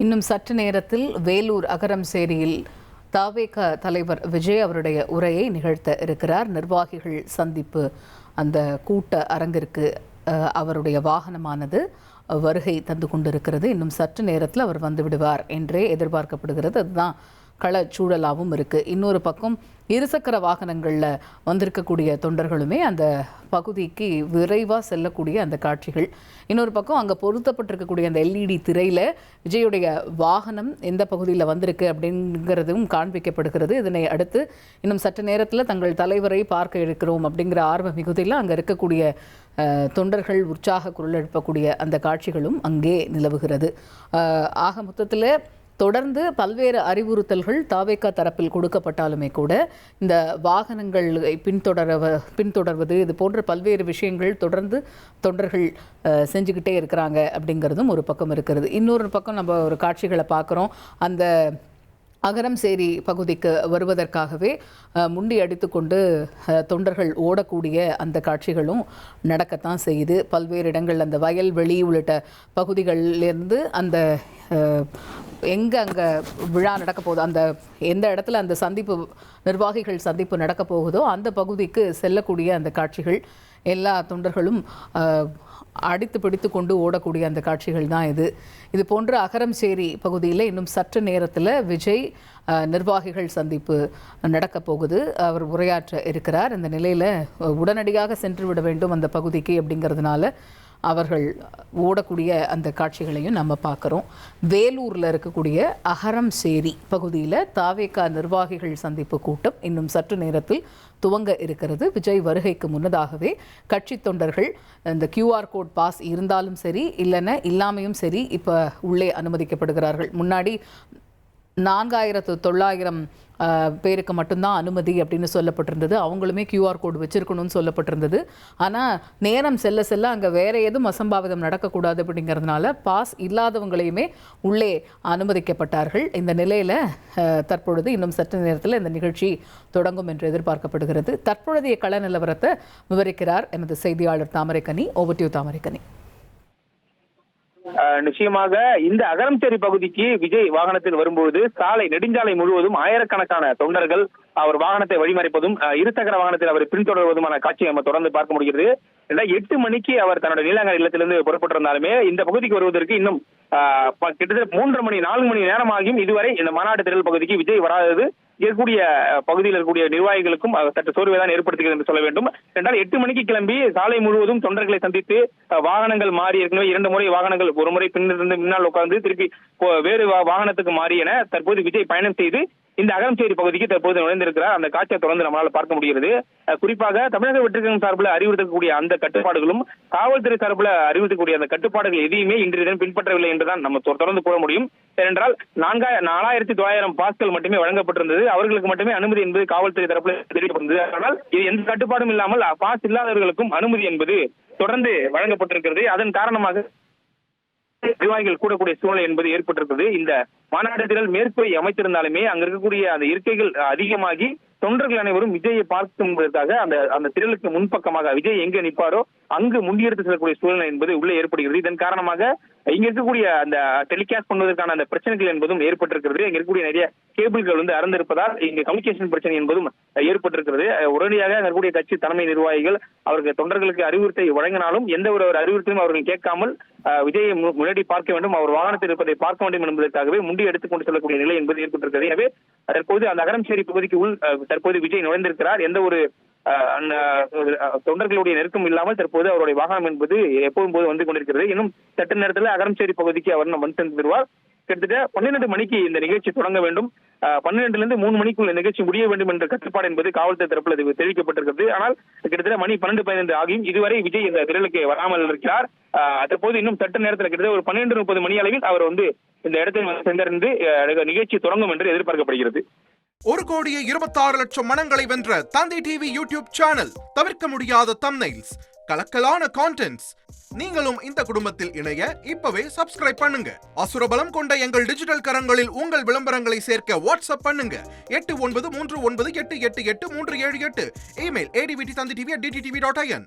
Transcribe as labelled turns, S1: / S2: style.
S1: இன்னும் சற்று நேரத்தில் வேலூர் அகரம்சேரியில் தவேக தலைவர் விஜய் அவருடைய உரையை நிகழ்த்த இருக்கிறார். நிர்வாகிகள் சந்திப்பு அந்த கூட்ட அரங்கிற்கு அவருடைய வாகனமானது வருகை தந்து கொண்டிருக்கிறது. இன்னும் சற்று நேரத்தில் அவர் வந்து விடுவார் என்றே எதிர்பார்க்கப்படுகிறது. அதுதான் களச்சூழலாகவும் இருக்குது. இன்னொரு பக்கம் இருசக்கர வாகனங்களில் வந்திருக்கக்கூடிய தொண்டர்களுமே அந்த பகுதிக்கு விரைவாக செல்லக்கூடிய அந்த காட்சிகள். இன்னொரு பக்கம் அங்கே பொருத்தப்பட்டிருக்கக்கூடிய அந்த எல்இடி திரையில் விஜயுடைய வாகனம் எந்த பகுதியில் வந்திருக்கு அப்படிங்கிறதும் காண்பிக்கப்படுகிறது. இதனை அடுத்து இன்னும் சற்று நேரத்தில் தங்கள் தலைவரை பார்க்க இருக்கிறோம் அப்படிங்கிற ஆர்வ மிகுதியில் அங்கே இருக்கக்கூடிய தொண்டர்கள் உற்சாக குரல் எழுப்பக்கூடிய அந்த காட்சிகளும் அங்கே நிலவுகிறது. ஆக மொத்தத்தில் தொடர்ந்து பல்வேறு அறிவுறுத்தல்கள் தவேக தரப்பில் கொடுக்கப்பட்டாலுமே கூட இந்த வாகனங்களை பின்தொடர்வது இது போன்ற பல்வேறு விஷயங்கள் தொடர்ந்து தொண்டர்கள் செஞ்சுக்கிட்டே இருக்கிறாங்க அப்படிங்கிறதும் ஒரு பக்கம் இருக்கிறது. இன்னொரு பக்கம் நம்ம ஒரு காட்சிகளை பார்க்குறோம். அந்த அகரம்சேரி பகுதிக்கு வருவதற்காகவே முண்டி அடித்து கொண்டு தொண்டர்கள் ஓடக்கூடிய அந்த காட்சிகளும் நடக்கத்தான் செய்யுது. பல்வேறு இடங்கள் அந்த வயல்வெளி உள்ளிட்ட பகுதிகளிலிருந்து அந்த எங்கே அங்கே விழா நடக்க போகுதோ அந்த எந்த இடத்துல அந்த சந்திப்பு நிர்வாகிகள் சந்திப்பு நடக்க போகுதோ அந்த பகுதிக்கு செல்லக்கூடிய அந்த காட்சிகள் எல்லா தொண்டர்களும் அடித்து பிடித்து கொண்டு ஓடக்கூடிய அந்த காட்சிகள் தான் இது போன்ற அகரம்சேரி பகுதியில் இன்னும் சற்று நேரத்தில் விஜய் நிர்வாகிகள் சந்திப்பு நடக்க போகுது. அவர் உரையாற்ற இருக்கிறார். இந்த நிலையில் உடனடியாக சென்று விட வேண்டும் அந்த பகுதிக்கு அப்படிங்கிறதுனால அவர்கள் ஓடக்கூடிய அந்த காட்சிகளையும் நம்ம பார்க்குறோம். வேலூரில் இருக்கக்கூடிய அகரம்சேரி பகுதியில் தவேக நிர்வாகிகள் சந்திப்பு கூட்டம் இன்னும் சற்று நேரத்தில் துவங்க இருக்கிறது. விஜய் வருகைக்கு முன்னதாகவே கட்சி தொண்டர்கள் இந்த QR கோட் பாஸ் இருந்தாலும் சரி இல்லைன்னா இல்லாமையும் சரி இப்போ உள்ளே அனுமதிக்கப்படுகிறார்கள். முன்னாடி 4900 பேருக்கு மட்டும்தான் அனுமதி அப்படின்னு சொல்லப்பட்டிருந்தது. அவங்களுமே QR கோடு வச்சிருக்கணும்னு சொல்லப்பட்டிருந்தது. ஆனால் நேரம் செல்ல செல்ல அங்கே வேற எதுவும் அசம்பாவிதம் நடக்கக்கூடாது அப்படிங்கிறதுனால பாஸ் இல்லாதவங்களையுமே உள்ளே அனுமதிக்கப்பட்டார்கள். இந்த நிலையில் தற்பொழுது இன்னும் சற்று நேரத்தில் இந்த நிகழ்ச்சி தொடங்கும் என்று எதிர்பார்க்கப்படுகிறது. தற்பொழுதைய கள நிலவரத்தை விவரிக்கிறார் எமது செய்தியாளர் Thamaraikani. Over to you Thamaraikani.
S2: நிச்சயமாக இந்த அகரம்சேரி பகுதிக்கு விஜய் வாகனத்தில் வரும்போது சாலை நெடுஞ்சாலை முழுவதும் ஆயிரக்கணக்கான தொண்டர்கள் அவர் வாகனத்தை வழிமறைப்பதும் இருசக்கர வாகனத்தில் அவர் பின்தொடர்வதுமான காட்சியை நம்ம தொடர்ந்து பார்க்க முடிகிறது. 8 மணிக்கு அவர் தன்னுடைய நீலாங்கரை இல்லத்திலிருந்து புறப்பட்டிருந்தாலுமே இந்த பகுதிக்கு வருவதற்கு இன்னும் கிட்டத்தட்ட 3 மணி 4 மணி நேரமாகியும் இதுவரை இந்த மாநாடு திடல் பகுதிக்கு விஜய் வராதது இருக்கக்கூடிய பகுதியில் இருக்கக்கூடிய நிர்வாகிகளுக்கும் சற்று சோர்வைதான் ஏற்படுத்துகிறது என்று சொல்ல வேண்டும். என்றால் 8 மணிக்கு கிளம்பி சாலை முழுவதும் தொண்டர்களை சந்தித்து வாகனங்கள் மாறி ஏற்கனவே 2 முறை வாகனங்கள் ஒரு முறை பின்னிருந்து முன்னால் உட்கார்ந்து திருப்பி வேறு வாகனத்துக்கு மாறி என தற்போது விஜய் பயணம் செய்து இந்த அகரம்சேரி பகுதிக்கு தற்போது நுழைந்திருக்கிறார். அந்த காட்சியை தொடர்ந்து நம்மளால் பார்க்க முடிகிறது. குறிப்பாக தமிழக வெற்றிக்கழகம் சார்பில் அறிவுறுத்தக்கூடிய அந்த கட்டுப்பாடுகளும் காவல்துறை சார்பில் அறிவுறுத்தக்கூடிய அந்த கட்டுப்பாடுகள் எதையுமே இன்றைய தினம் பின்பற்றவில்லை என்றுதான் நம்ம தொடர்ந்து கூற முடியும். ஏனென்றால் 4900 பாஸ்கள் மட்டுமே வழங்கப்பட்டிருந்தது. அவர்களுக்கு மட்டுமே அனுமதி என்பது காவல்துறை தரப்பில் தெரிவிக்கப்பட்டது. ஆனால் இது எந்த கட்டுப்பாடும் இல்லாமல் பாஸ் இல்லாதவர்களுக்கும் அனுமதி என்பது தொடர்ந்து வழங்கப்பட்டிருக்கிறது. அதன் காரணமாக நிர்வாகிகள் கூடக்கூடிய சூழ்நிலை என்பது ஏற்பட்டிருக்கிறது. இந்த மாநாடு திடல் மேற்கூரை அமைத்திருந்தாலுமே அங்க இருக்கக்கூடிய அந்த இருக்கைகள் அதிகமாகி தொண்டர்கள் அனைவரும் விஜயை பார்க்கும்பதற்காக அந்த திடலுக்கு முன்பக்கமாக விஜய் எங்க நிற்பாரோ அங்கு முண்டியெடுத்து செல்லக்கூடிய சூழ்நிலை என்பது உள்ளே ஏற்படுகிறது. இதன் காரணமாக இங்க இருக்கக்கூடிய அந்த டெலிகாஸ்ட் பண்ணுவதற்கான அந்த பிரச்சனைகள் என்பதும் ஏற்பட்டிருக்கிறது. இங்க இருக்கக்கூடிய நிறைய கேபிள்கள் அறந்திருப்பதால் இங்க கம்யூனிகேஷன் பிரச்சனை என்பதும் ஏற்பட்டிருக்கிறது. உடனடியாக இருக்கக்கூடிய கட்சி தலைமை நிர்வாகிகள் அவர்கள் தொண்டர்களுக்கு அறிவுறுத்தை வழங்கினாலும் எந்த ஒரு அறிவுறுத்தையும் அவர்கள் கேட்காமல் விஜயை முன்னாடி பார்க்க வேண்டும், அவர் வாகனத்தில் இருப்பதை பார்க்க வேண்டும் என்பதற்காகவே முண்டி எடுத்துக்கொண்டு செல்லக்கூடிய நிலை என்பது ஏற்பட்டிருக்கிறது. எனவே தற்போது அந்த அகரம்சேரி பகுதிக்கு தற்போது விஜய் நுழைந்திருக்கிறார். எந்த ஒரு தொண்டர்களுடைய நெருக்கம் இல்லாமல் தற்போது அவருடைய வாகனம் என்பது எப்போதும் போது வந்து கொண்டிருக்கிறது. இன்னும் சற்று நேரத்தில் அகரம்சேரி பகுதிக்கு அவர் வந்து சென்றுவார். கிட்டத்தட்ட 12 மணிக்கு இந்த நிகழ்ச்சி தொடங்க வேண்டும். 12லிருந்து 3 மணிக்குள் இந்த நிகழ்ச்சி முடிய வேண்டும் என்ற கட்டுப்பாடு என்பது காவல்துறை தரப்பில் தெரிவிக்கப்பட்டிருக்கிறது. ஆனால் கிட்டத்தட்ட மணி 12-15 ஆகியும் இதுவரை விஜய் இந்த திடலுக்கு வராமல் இருக்கிறார். தற்போது இன்னும் சற்று நேரத்தில் கிட்டத்தட்ட ஒரு 12:30 மணி அளவில் அவர் இந்த இடத்தில் சென்றடைந்து நிகழ்ச்சி தொடங்கும் என்று எதிர்பார்க்கப்படுகிறது.
S3: 1,26,00,000 மனங்களை வென்ற தந்தி டிவி யூடியூப் சேனல். தவிர்க்க முடியாத தம்ப்நெயில்ஸ், கலக்கலான கான்டென்ட்ஸ். நீங்களும் இந்த குடும்பத்தில் இணைய இப்பவே சப்ஸ்கிரைப் பண்ணுங்க. அசுரபலம் கொண்ட எங்கள் டிஜிட்டல் கரங்களில் உங்கள் விளம்பரங்களை சேர்க்க வாட்ஸ்அப் பண்ணுங்க. 893988883778. Email advttv@dttv.in.